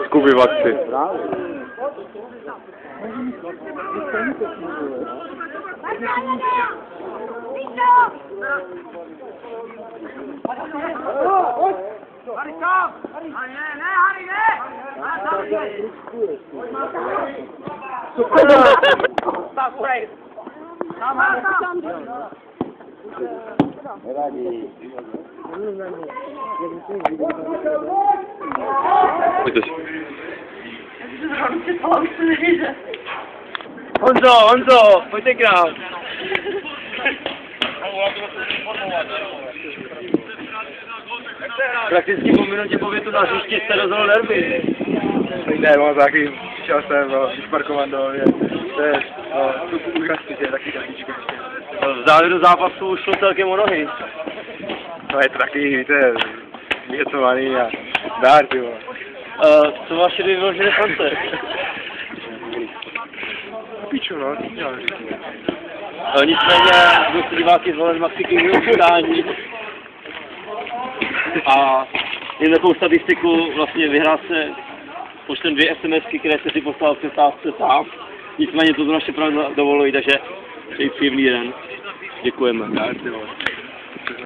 Skubovat si. Honzo, pojďte k nám. Prakticky po minutě povětu na hřiště jste rozhodl nervy. Ne, mám taky, šel jsem, vyšparkovat do tu úžasný, to je taky kastičko. V závěru zápasu už šlo celkem o nohy. No je to taky, víte, vyhecovaný a dár, ty vole. Co vaše dvě vyložené šance? Piču, no, Nicméně byl si diváky zvolen Maxi Kingu utkání. A jen takovou statistiku vlastně vyhrál se počtem 2 SMSky, které jste si poslal v přestávce sám. Nicméně to naše pravidla dovolují, takže přeji příjemný den. Děkujeme.